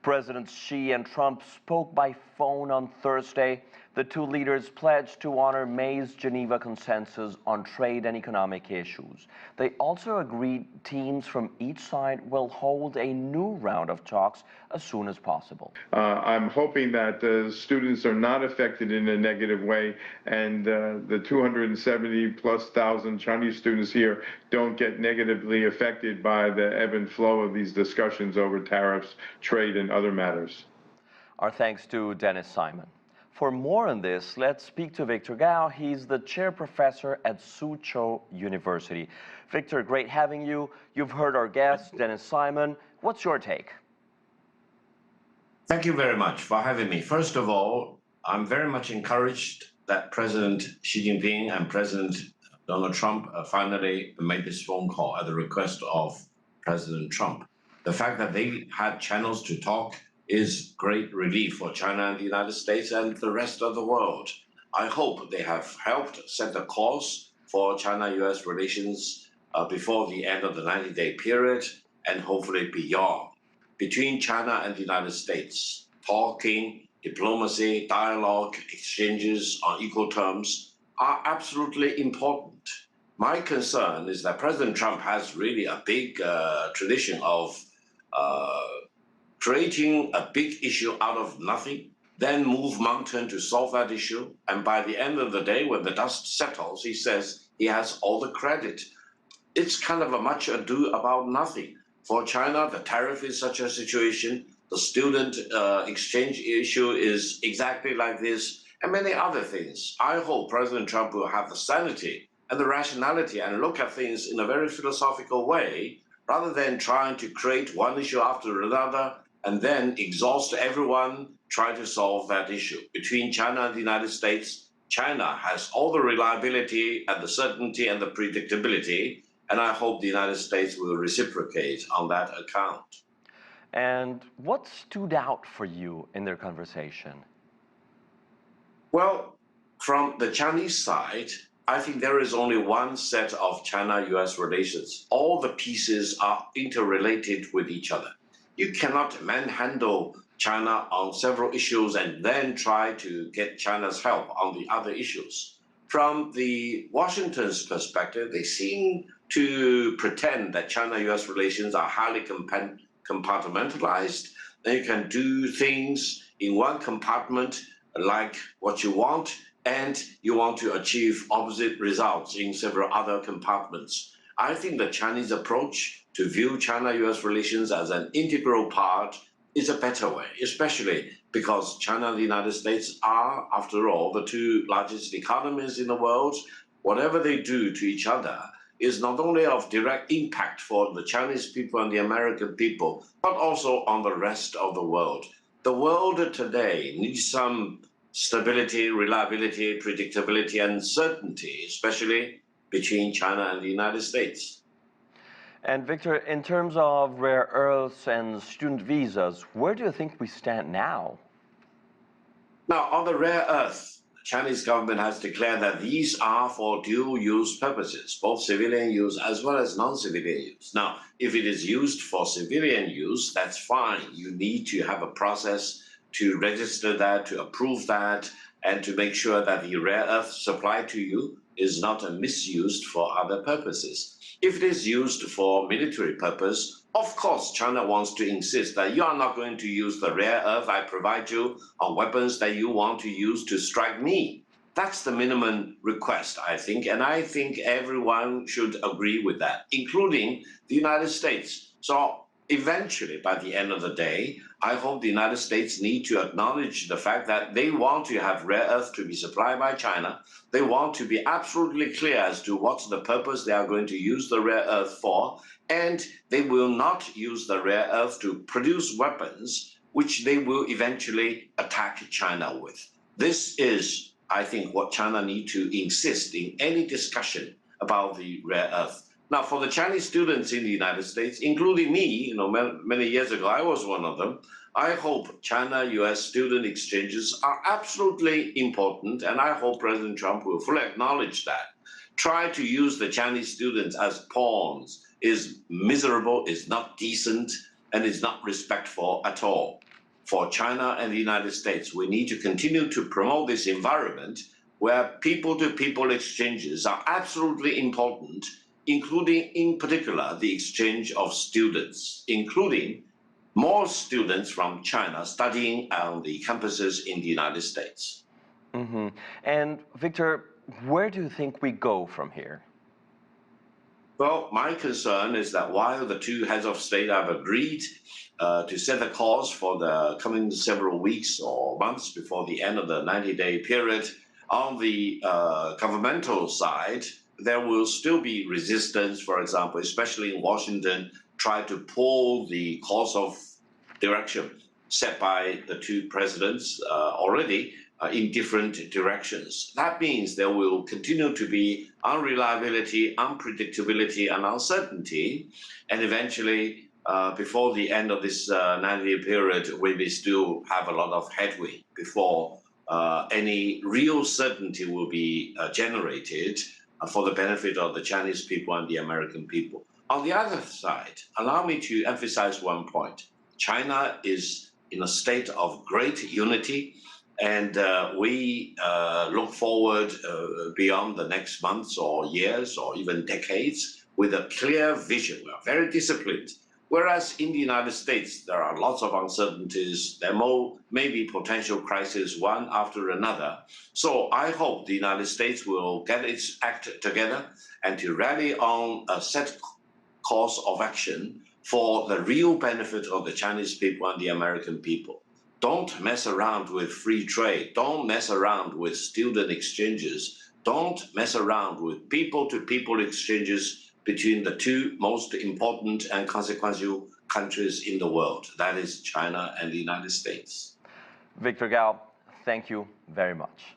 Presidents Xi and Trump spoke by phone on Thursday. The two leaders pledged to honor May's Geneva Consensus on trade and economic issues. They also agreed teams from each side will hold a new round of talks as soon as possible. I'm hoping that the students are not affected in a negative way, and the 270,000+ Chinese students here don't get negatively affected by the ebb and flow of these discussions over tariffs, trade, and other matters. Our thanks to Dennis Simon. For more on this, let's speak to Victor Gao. He's the chair professor at Soochow University. Victor, great having you. You've heard our guest, Dennis Simon. What's your take? Thank you very much for having me. First of all, I'm very much encouraged that President Xi Jinping and President Donald Trump finally made this phone call at the request of President Trump. The fact that they had channels to talk is great relief for China and the United States and the rest of the world. I hope they have helped set the course for China-US relations before the end of the 90-day period and hopefully beyond. Between China and the United States, talking, diplomacy, dialogue, exchanges on equal terms are absolutely important. My concern is that President Trump has really a big tradition of creating a big issue out of nothing, then move mountain to solve that issue. And by the end of the day, when the dust settles, he says he has all the credit. It's kind of a much ado about nothing. For China, the tariff is such a situation. The student exchange issue is exactly like this, and many other things. I hope President Trump will have the sanity and the rationality and look at things in a very philosophical way, rather than trying to create one issue after another and then exhaust everyone trying to solve that issue. Between China and the United States, China has all the reliability and the certainty and the predictability, and I hope the United States will reciprocate on that account. And what stood out for you in their conversation? Well, from the Chinese side, I think there is only one set of China-US relations. All the pieces are interrelated with each other. You cannot manhandle China on several issues and then try to get China's help on the other issues. From the Washington's perspective, they seem to pretend that China-US relations are highly compartmentalized. Then you can do things in one compartment like what you want, and you want to achieve opposite results in several other compartments. I think the Chinese approach to view China-US relations as an integral part is a better way, especially because China and the United States are, after all, the two largest economies in the world. Whatever they do to each other is not only of direct impact for the Chinese people and the American people, but also on the rest of the world. The world today needs some stability, reliability, predictability, and certainty, especially between China and the United States. And Victor, in terms of rare earths and student visas, where do you think we stand now? Now, on the rare earth, the Chinese government has declared that these are for dual-use purposes, both civilian use as well as non-civilian use. Now, if it is used for civilian use, that's fine. You need to have a process to register that, to approve that, and to make sure that the rare earth supplied to you is not misused for other purposes. If it is used for military purpose, of course, China wants to insist that you are not going to use the rare earth I provide you on weapons that you want to use to strike me. That's the minimum request, I think, and I think everyone should agree with that, including the United States. So eventually, by the end of the day, I hope the United States need to acknowledge the fact that they want to have rare earth to be supplied by China. They want to be absolutely clear as to what's the purpose they are going to use the rare earth for, and they will not use the rare earth to produce weapons which they will eventually attack China with. This is, I think, what China needs to insist in any discussion about the rare earth. Now, for the Chinese students in the United States, including me, many years ago, I was one of them, I hope China-US student exchanges are absolutely important, and I hope President Trump will fully acknowledge that. Try to use the Chinese students as pawns is miserable, is not decent, and is not respectful at all. for China and the United States. We need to continue to promote this environment where people-to-people exchanges are absolutely important, including, in particular, the exchange of students, including more students from China studying on the campuses in the United States. Mm-hmm. And Victor, where do you think we go from here? Well, my concern is that while the two heads of state have agreed to set a course for the coming several weeks or months before the end of the 90-day period, on the governmental side, there will still be resistance, for example, especially in Washington, try to pull the course of direction set by the two presidents already in different directions. That means there will continue to be unreliability, unpredictability, and uncertainty. And eventually, before the end of this 90-day period, we may still have a lot of headwind before any real certainty will be generated for the benefit of the Chinese people and the American people. On the other side, allow me to emphasize one point. China is in a state of great unity, and we look forward beyond the next months or years or even decades with a clear vision. We are very disciplined. Whereas in the United States, there are lots of uncertainties. There may be potential crises one after another. So I hope the United States will get its act together and to rally on a set course of action for the real benefit of the Chinese people and the American people. Don't mess around with free trade. Don't mess around with student exchanges. Don't mess around with people-to-people exchanges between the two most important and consequential countries in the world. That is China and the United States. Victor Gao, thank you very much.